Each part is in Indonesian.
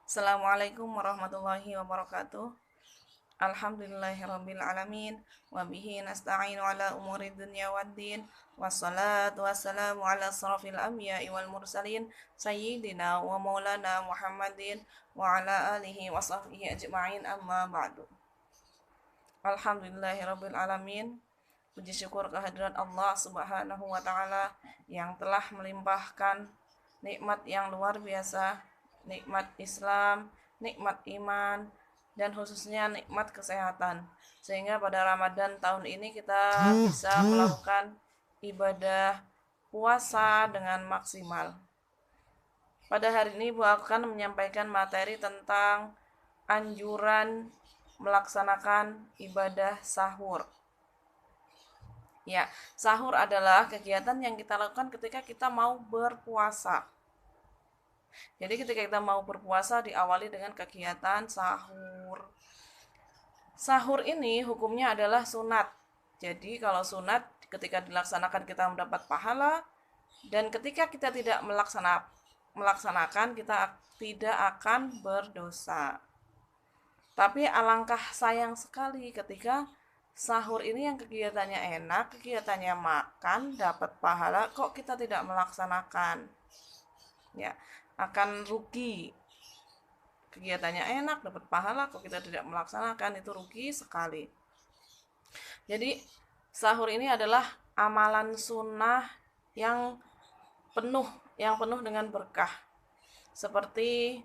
Assalamualaikum warahmatullahi wabarakatuh. Alhamdulillahirabbil alamin wa bihi nasta'inu ala umuri dunya waddin wassalatu wassalamu ala asrafil anbiya'i wal mursalin sayyidina wa maulana Muhammadin wa ala alihi wa sahbihi ajma'in amma ba'du. Alhamdulillahirabbil alamin. Puji syukur kehadirat Allah Subhanahu wa taala yang telah melimpahkan nikmat yang luar biasa, nikmat Islam, nikmat iman, dan khususnya nikmat kesehatan. Sehingga pada Ramadan tahun ini kita bisa melakukan ibadah puasa dengan maksimal. Pada hari ini Bu akan menyampaikan materi tentang anjuran melaksanakan ibadah sahur. Ya, sahur adalah kegiatan yang kita lakukan ketika kita mau berpuasa. Jadi ketika kita mau berpuasa diawali dengan kegiatan sahur. Sahur ini hukumnya adalah sunat. Jadi kalau sunat ketika dilaksanakan kita mendapat pahala, dan ketika kita tidak melaksanakan kita tidak akan berdosa. Tapi alangkah sayang sekali ketika sahur ini yang kegiatannya enak, kegiatannya makan, dapat pahala, kok kita tidak melaksanakan. Ya, akan rugi. Kegiatannya enak, dapat pahala, kok kita tidak melaksanakan, itu rugi sekali. Jadi sahur ini adalah amalan sunnah yang penuh dengan berkah. Seperti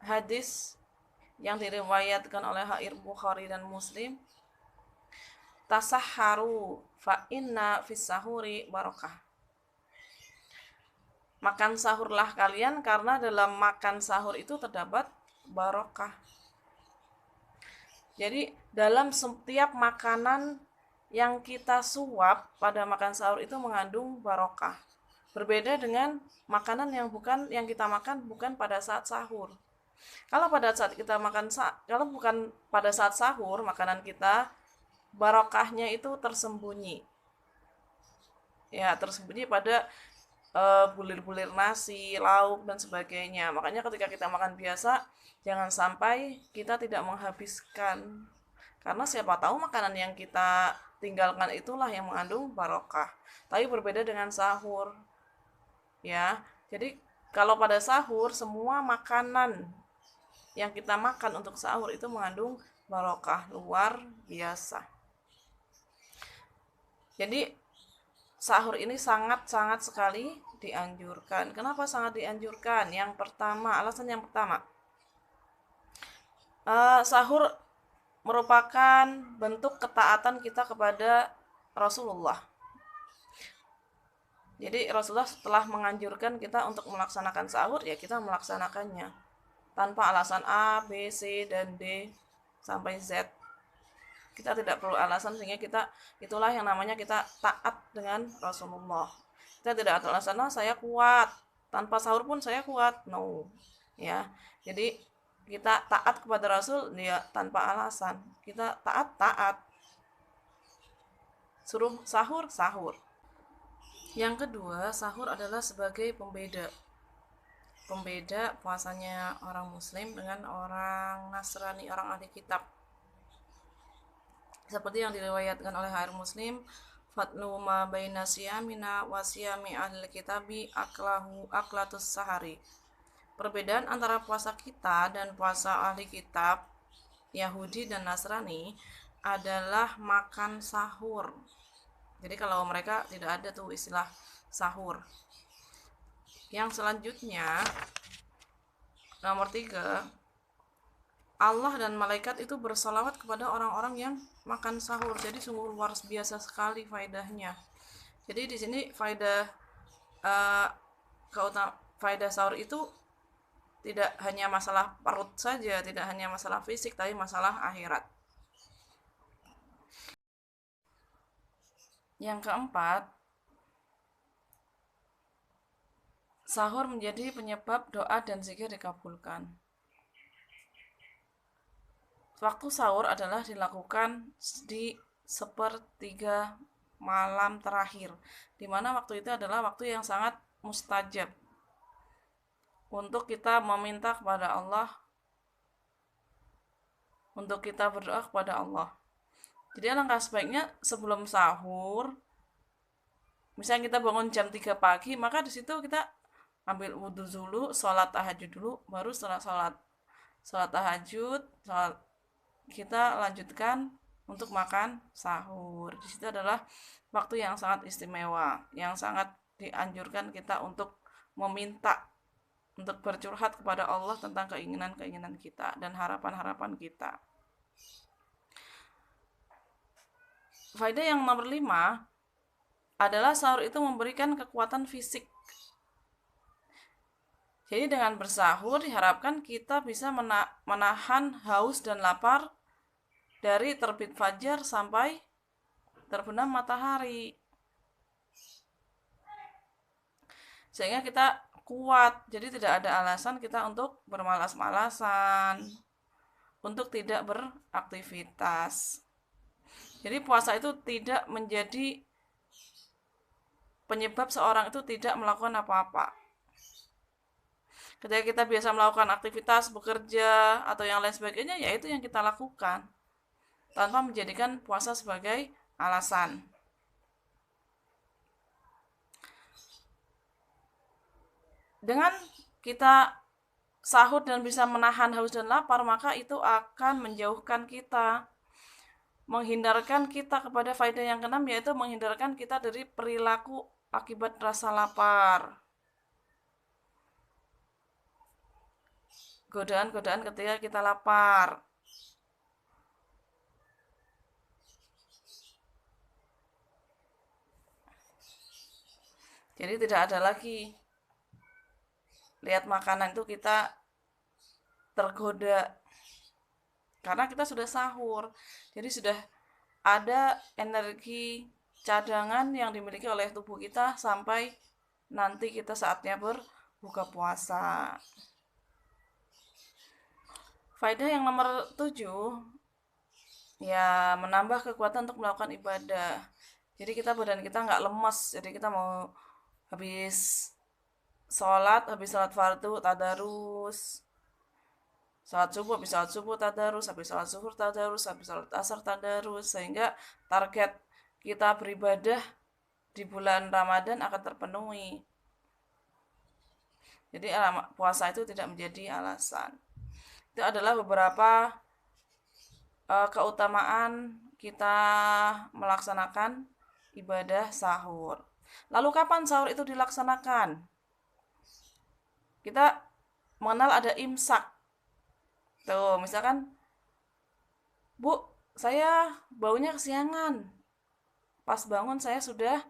hadis yang diriwayatkan oleh Bukhari dan Muslim, tasahharu fa inna fis sahuri barakah. Makan sahurlah kalian karena dalam makan sahur itu terdapat barokah. Jadi dalam setiap makanan yang kita suap pada makan sahur itu mengandung barokah. Berbeda dengan makanan yang kita makan bukan pada saat sahur. Kalau bukan pada saat sahur, makanan kita barokahnya itu tersembunyi. Ya, tersembunyi pada bulir-bulir nasi, lauk, dan sebagainya. Makanya ketika kita makan biasa, jangan sampai kita tidak menghabiskan. Karena siapa tahu makanan yang kita tinggalkan itulah yang mengandung barokah. Tapi berbeda dengan sahur. Ya, jadi kalau pada sahur, semua makanan yang kita makan untuk sahur itu mengandung barokah luar biasa. Jadi sahur ini sangat-sangat sekali dianjurkan. Kenapa sangat dianjurkan? Alasan yang pertama, sahur merupakan bentuk ketaatan kita kepada Rasulullah. Jadi Rasulullah setelah menganjurkan kita untuk melaksanakan sahur, ya kita melaksanakannya tanpa alasan A, B, C, dan D sampai Z. Kita tidak perlu alasan, sehingga itulah yang namanya kita taat dengan Rasulullah. Kita tidak ada alasan, saya kuat, tanpa sahur pun saya kuat. No. Ya. Jadi kita taat kepada Rasul dia tanpa alasan. Kita taat. Suruh sahur. Yang kedua, sahur adalah sebagai pembeda puasanya orang muslim dengan orang Nasrani, orang ahli kitab. Seperti yang diriwayatkan oleh Muslim, fatlu ma baina siyamina wa siyami ahli kitabi aklatus sahari. Perbedaan antara puasa kita dan puasa ahli kitab Yahudi dan Nasrani adalah makan sahur. Jadi kalau mereka tidak ada tuh istilah sahur. Yang selanjutnya, nomor 3, Allah dan malaikat itu bersalawat kepada orang-orang yang makan sahur. Jadi sungguh luar biasa sekali faedahnya. Jadi di sini faedah sahur itu tidak hanya masalah perut saja, tidak hanya masalah fisik, tapi masalah akhirat. Yang keempat, sahur menjadi penyebab doa dan zikir dikabulkan. Waktu sahur adalah dilakukan di sepertiga malam terakhir, di mana waktu itu adalah waktu yang sangat mustajab. untuk kita meminta kepada Allah, untuk kita berdoa kepada Allah. Jadi alangkah sebaiknya sebelum sahur, misalnya kita bangun jam 3 pagi, maka di situ kita ambil wudhu dulu, sholat tahajud dulu, baru setelah sholat tahajud, kita lanjutkan untuk makan sahur. Di situ adalah waktu yang sangat istimewa, yang sangat dianjurkan kita untuk meminta, untuk bercurhat kepada Allah tentang keinginan-keinginan kita dan harapan-harapan kita. Faedah yang nomor 5 adalah sahur itu memberikan kekuatan fisik. Jadi dengan bersahur diharapkan kita bisa menahan haus dan lapar dari terbit fajar sampai terbenam matahari. Sehingga kita kuat, jadi tidak ada alasan kita untuk bermalas-malasan, untuk tidak beraktivitas. Jadi puasa itu tidak menjadi penyebab seorang itu tidak melakukan apa-apa. Ketika kita biasa melakukan aktivitas, bekerja, atau yang lain sebagainya, ya itu yang kita lakukan, tanpa menjadikan puasa sebagai alasan. Dengan kita sahur dan bisa menahan haus dan lapar, maka itu akan menjauhkan kita, menghindarkan kita kepada faedah yang keenam, yaitu menghindarkan kita dari perilaku akibat rasa lapar. Godaan-godaan ketika kita lapar. Jadi tidak ada lagi lihat makanan itu kita tergoda, karena kita sudah sahur. Jadi sudah ada energi cadangan yang dimiliki oleh tubuh kita sampai nanti kita saatnya berbuka puasa. Faedah yang nomor 7, ya menambah kekuatan untuk melakukan ibadah. Jadi badan kita nggak lemas. Jadi kita mau habis sholat fardu tadarus, habis sholat subuh tadarus, habis sholat zuhur tadarus, habis sholat asar tadarus, sehingga target kita beribadah di bulan Ramadan akan terpenuhi. Jadi puasa itu tidak menjadi alasan. Itu adalah beberapa keutamaan kita melaksanakan ibadah sahur. Lalu kapan sahur itu dilaksanakan? Kita mengenal ada imsak. Tuh, misalkan, Bu, saya baunya kesiangan. Pas bangun saya sudah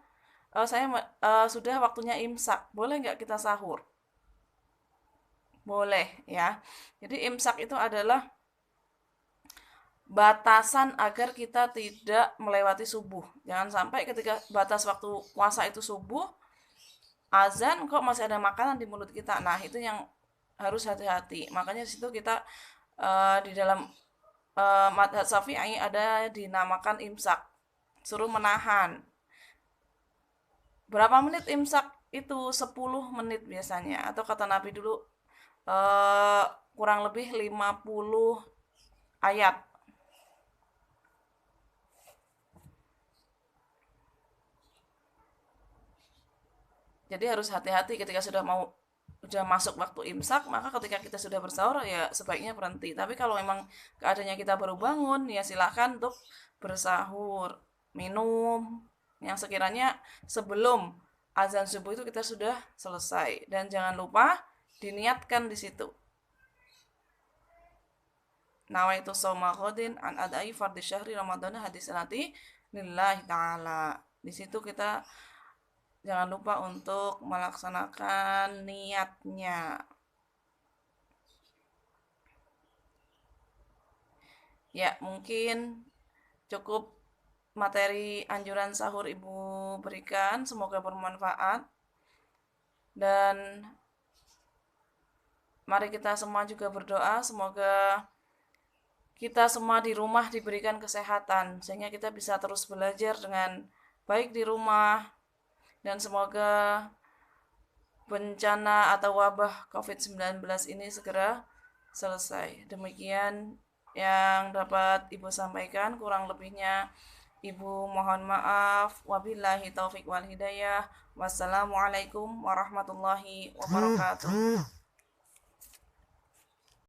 waktunya imsak. Boleh nggak kita sahur? Boleh ya. Jadi imsak itu adalah batasan agar kita tidak melewati subuh. Jangan sampai ketika batas waktu puasa itu subuh, azan kok masih ada makanan di mulut kita. Nah, itu yang harus hati-hati. Makanya di situ kita di dalam madhab Syafi'i ada dinamakan imsak. Suruh menahan. Berapa menit imsak? Itu 10 menit biasanya. Atau kata Nabi dulu, kurang lebih 50 ayat. Jadi harus hati-hati ketika sudah masuk waktu imsak, maka ketika kita sudah bersahur ya sebaiknya berhenti. Tapi kalau memang keadaannya kita baru bangun, ya silahkan untuk bersahur, minum yang sekiranya sebelum azan subuh itu kita sudah selesai. Dan jangan lupa diniatkan di situ. Nawaitu shauma ghadin an adai fardhi syahri ramadhana hadis nanti lillahi ta'ala. Di situ kita jangan lupa untuk melaksanakan niatnya. Ya, mungkin cukup materi anjuran sahur Ibu berikan. Semoga bermanfaat. Dan mari kita semua juga berdoa semoga kita semua di rumah diberikan kesehatan sehingga kita bisa terus belajar dengan baik di rumah, dan semoga bencana atau wabah COVID-19 ini segera selesai. Demikian yang dapat Ibu sampaikan, kurang lebihnya Ibu mohon maaf. Wabillahi taufik wal hidayah. Wassalamualaikum warahmatullahi wabarakatuh.